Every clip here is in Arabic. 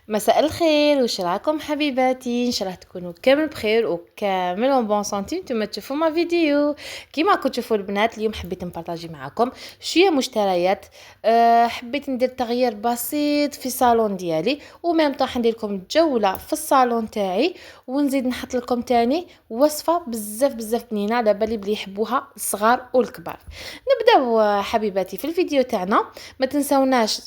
مساء الخير، وش راكم حبيباتي؟ ان شاء الله تكونوا كامل بخير وكامل بون سانتي. نتوما تشوفوا ما فيديو كيما راكم تشوفوا البنات. اليوم حبيت نبارطاجي معكم شويه مشتريات. حبيت ندير تغيير بسيط في الصالون ديالي، وميم طاح ندير لكم جوله في الصالون تاعي، ونزيد نحط لكم تاني وصفه بزاف بزاف بنينه على بالي بلي يحبوها الصغار والكبار. نبداو حبيباتي في الفيديو تاعنا. ما تنساوناش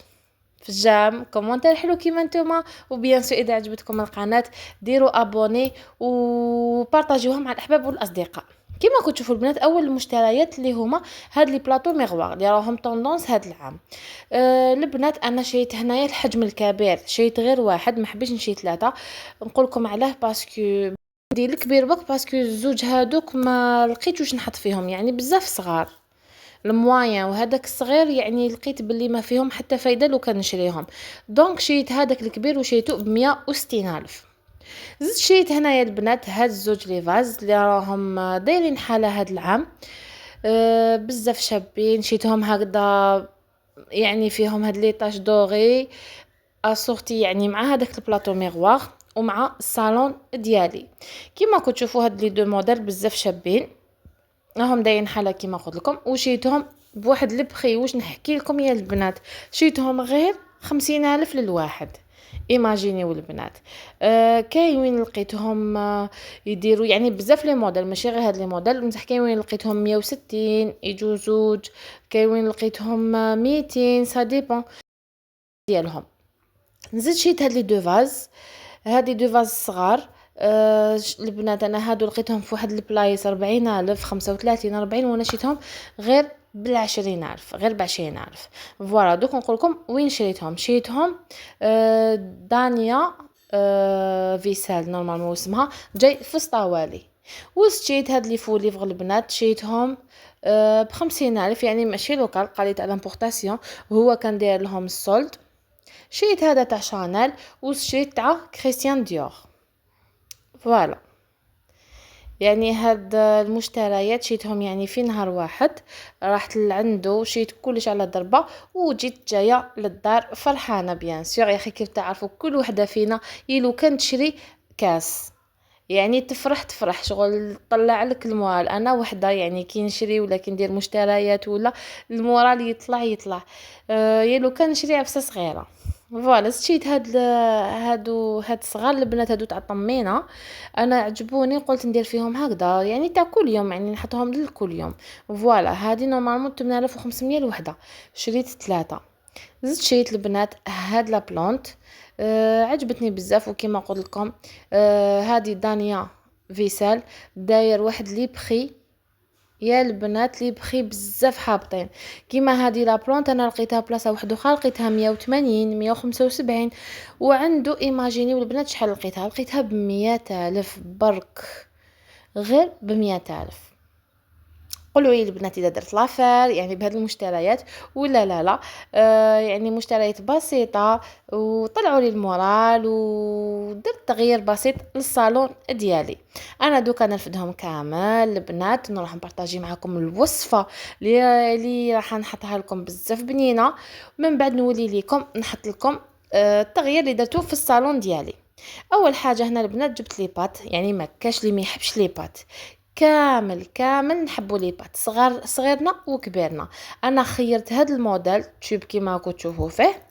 في الجام كومونتير حلو كيما نتوما، وبيان سو اذا عجبتكم القناه ديروا ابوني وبارطاجيوها مع الاحباب والاصدقاء. كيما كنتوا تشوفوا البنات، اول المشتريات اللي هما هاد لي بلاطو ميغوار اللي راهم طوندونس هاد العام. البنات انا شريت هنايا الحجم الكبير، شريت غير واحد، ما حبيتش نشري ثلاثه. نقول لكم علاه باسكو ندير الكبير بك، باسكو زوج هادوك ما لقيتوش نحط فيهم، يعني بزاف صغار. الموايا وهذاك الصغير يعني لقيت باللي ما فيهم حتى فايده لو كان نشريهم. دونك شريت هذاك الكبير وشريته ب 160 الف. زدت شريت هنايا البنات هاد الزوج لي فاز اللي راهم دايرين حاله هاد العام. بزاف شابين، شريتهم هكذا يعني فيهم هاد لي طاش دوغي اسورتي، يعني مع هذاك البلاطو ميغوار ومع الصالون ديالي. كيما كنتوا تشوفوا هاد لي دو موديل بزاف شابين، راهم دايرين حاله كيما قلت لكم. وشيتهم بواحد البخي، واش نحكي لكم يا البنات، شيتهم غير 50,000 للواحد. ايماجينيو البنات. كاين وين لقيتهم يديروا يعني بزاف لي موديل، ماشي غير هاد لي موديل، بصح كاين وين لقيتهم 160 يجو زوج، كاين وين لقيتهم 200 سا ديبون ديالهم. نزيد شيت هاد لي دو فاز، هادي دو فاز صغار. البنات انا هادو لقيتهم في واحد البلايص 40,000 35 40، وانا شريتهم غير ب20,000، غير ب20,000. فوالا دوك نقول لكم وين شريتهم. شريتهم دانيا فيسال نورمالمون اسمها، جاي في سطاوالي. وشريت هاد لي فو ليفغ البنات، شريتهم ب50,000، يعني ماشي لوكال، قاليت على امبورطاسيون، وهو كان داير لهم السولد. شريت هذا تاع شانيل، وشريت تاع كريستيان ديور. فوالا يعني هاد المشتريات شيتهم يعني في نهار واحد، رحت لعنده شيت كلش على ضربه، وجيت جايه للدار فرحانه بيان سور. يا اخي كيف تعرفوا كل وحده فينا يلو كان تشري كاس، يعني تفرح شغل طلع لك المورال. انا وحده يعني كي نشري ولا كي ندير مشتريات ولا المورال يطلع. يلو كان نشري عفسه صغيره. فوالا شريت هاد صغار البنات هادو تاع طمينه، انا عجبوني قلت ندير فيهم هكذا يعني تاع كل يوم، يعني نحطهم لكل يوم. فوالا هادي نورمالمون 8500 الوحده، شريت ثلاثه. زدت شريت البنات هاد لا بلونت. عجبتني بزاف، وكيما قلت لكم هادي دانيا فيسال داير واحد لي بخي يا البنات، لي بخي بزاف هابطين. كيما هادي لا بلونت انا لقيتها بلاصه واحده اخرى لقيتها 180 175، وعنده ايماجيني والبنات شحال لقيتها ب100 الف برك، غير ب100 الف. قولوا لي البنات اذا درت لافير يعني بهذه المشتريات ولا لا. يعني مشتريات بسيطه وطلعوا لي المورال، ودرت تغيير بسيط للصالون ديالي. انا دوكا نرفدهم كامل البنات، نروح نبارطاجي معكم الوصفه اللي راح نحطها لكم بزاف بنينه. من بعد نولي لكم نحط لكم التغيير اللي درتو في الصالون ديالي. اول حاجه هنا البنات جبت لي بات، يعني ما كاش اللي ما يحبش لي بات، كامل نحبوا لي بات، صغيرنا وكبيرنا. انا خيرت هذا الموديل تشوب كيما راكم تشوفوا فيه.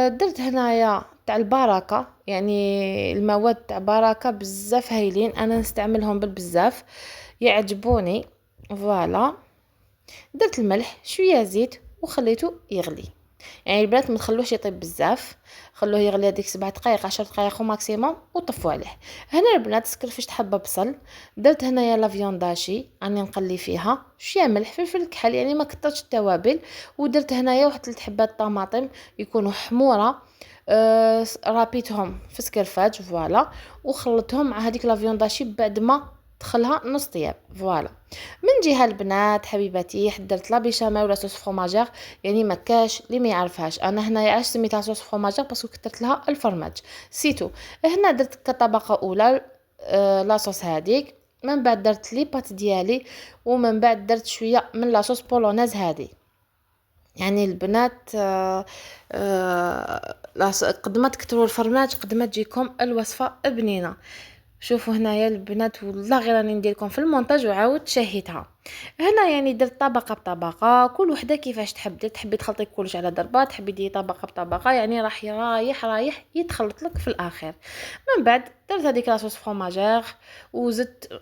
درت هنايا تاع البركه، يعني المواد تاع بركه بزاف هايلين، انا نستعملهم بالبزاف يعجبوني. فوالا درت الملح شويه زيت وخليته يغلي، يعني البنات ما تخلوش يطيب بزاف، خلوه يغلي هذيك 7 دقائق 10 دقائق ماكسيموم وطفوا عليه. هنا البنات سكرفشت حبه بصل، درت هنايا لا فيونداشي راني نقلي فيها شويه ملح فلفل كحل، يعني ما كثرتش التوابل. ودرت هنايا واحد 3 حبات طماطم يكونوا حموره، رابيتهم في سكرفاج. فوالا وخلطهم مع هذيك لا فيونداشي بعد ما دخلها نص طياب. فوالا من جهه البنات حبيباتي درت لا بيشاميل ولا صوص فروماجير، يعني ما كاش اللي ما يعرفهاش. انا هنايا علاش سميتها صوص فروماجير باسكو كثرت لها الفرماج سيتو. هنا درت كطبقه اولى لاصوص هذيك، من بعد درت لي بات ديالي، ومن بعد درت شويه من لاصوص بولونيز هذه. يعني البنات قد ما تكثروا الفرماج قد ما تجيكم الوصفه بنينه. شوفوا هنايا البنات، والله غير راني ندير لكم في المونتاج وعاود شهيتها. هنا يعني درت طبقه بطبقه، كل وحده كيفاش تحب دير، تحبي تخلطي كلش على ضربه، تحبي ديري طبقه بطبقه، يعني راح رايح يتخلط لك في الاخر. من بعد درت هذيك لاصوص فروماجير، وزدت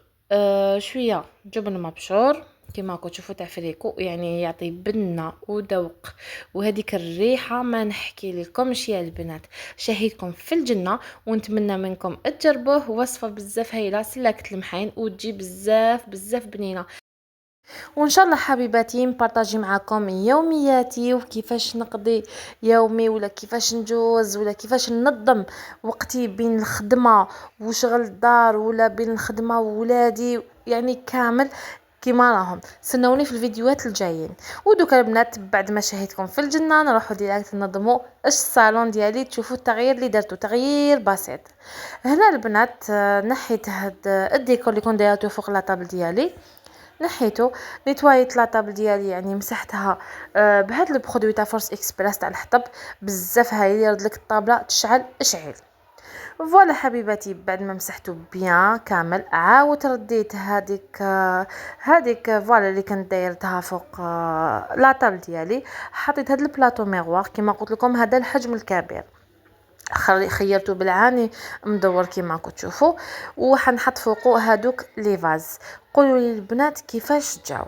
شويه جبن مبشور كيما راكم تشوفوا تاع فريكو، يعني يعطي بنه وذوق وهذيك الريحه ما نحكي لكمش يا البنات. شهيتكم في الجنه، ونتمنى منكم تجربوه. وصفه بزاف هايله، سلكت المحين وتجي بزاف بزاف بنينه. وان شاء الله حبيباتي نبارطاجي معكم يومياتي، وكيفاش نقضي يومي، ولا كيفاش نجوز، ولا كيفاش ننظم وقتي بين الخدمه وشغل الدار، ولا بين الخدمه وولادي، يعني كامل كيما راهم. استنوني في الفيديوهات الجايين. ودوكا البنات بعد ما شهيتكم في الجنه نروحوا ديريكت ننظموا الصالون ديالي، تشوفوا التغيير اللي درتو، تغيير بسيط. هنا البنات نحيت هاد الديكور اللي كنت دايرته فوق لاطابل ديالي، نحيته، نيتوايت لاطابل ديالي، يعني مسحتها بهاد البرودوي تاع فورس اكسبريس تاع الحطب، بزاف هايل يرد لك الطابله تشعل اشعل. فوالا حبيباتي، بعد ما مسحته بيان كامل عاود رديت هذيك فوالا اللي كنت دايرتها فوق لاطابل ديالي، حطيت هاد البلاطو ميغوار كيما قلت لكم، هذا الحجم الكبير خيرته بالعاني مدور كيما راكم تشوفوا، وحنحط فوقه هادوك لي فاز. قولوا لي البنات كيفاش جاو،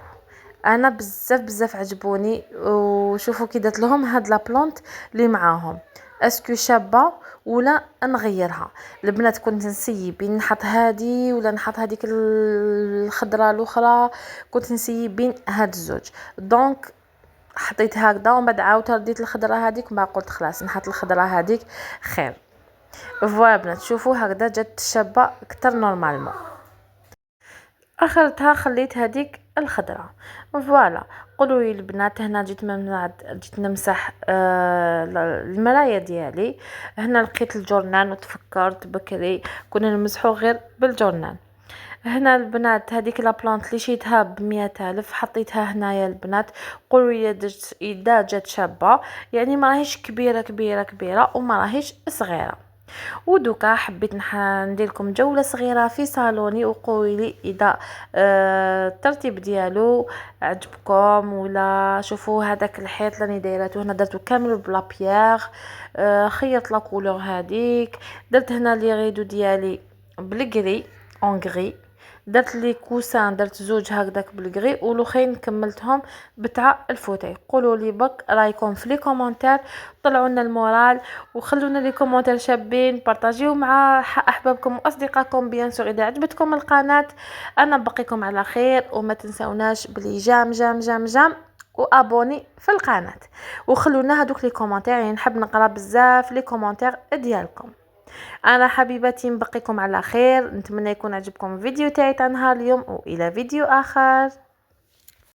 انا بزاف بزاف عجبوني. وشوفوا كي درت لهم هاد لا بلونت اللي معاهم، اسكو شابه ولا نغيرها. البنات كنت نسيي بين نحط هادي ولا نحط هذيك الخضره الاخرى، كنت نسيي بين هاد الزوج، دونك حطيت هكذا، ومن بعد عاودت رديت الخضره هذيك، ما قلت خلاص نحط الخضره هذيك خير. فوالا بنات شوفوا هكذا جات شابه اكثر نورمالمون. اخرتها خليت هذيك الخضره. فوالا قولوا لي البنات، هنا جيت نمسح المرايه ديالي. هنا لقيت الجورنان وتفكرت بكري كنا نمسحو غير بالجورنان. هنا البنات هذيك لا بلانت اللي شيتها ب100,000 حطيتها هنايا البنات. قولوا لي اذا جات شابه، يعني ما راهيش كبيره كبيره كبيره وما راهيش صغيره. ودوكا حبيت ندير لكم جوله صغيره في صالوني، وقولوا لي اذا الترتيب ديالو عجبكم. ولا شوفوا هذاك الحيط اللي دايرته، هنا درتو كامل بلا بيير، خيط لا كولور هذيك. درت هنا لي ريدو ديالي بالغري اون غري، درت لي كوسان، درت زوج هكذاك بالغري، ولوخين كملتهم بتاع الفوتاي. قولوا لي بك رايكم في لي كومونتير، طلعوا لنا المورال، وخلونا لي كومونتير شابين، بارطاجيو مع احبابكم واصدقائكم بيان سور اذا عجبتكم القناه. انا بقيكم على خير، وما تنسوناش بلي جام جام جام جام وابوني في القناه، وخلونا هذوك لي كومونتير، يعني نحب نقرا بزاف لي كومونتير ديالكم. انا حبيباتي نبقيكم على خير، نتمنى يكون عجبكم الفيديو تاعي تاع نهار اليوم، والى فيديو اخر.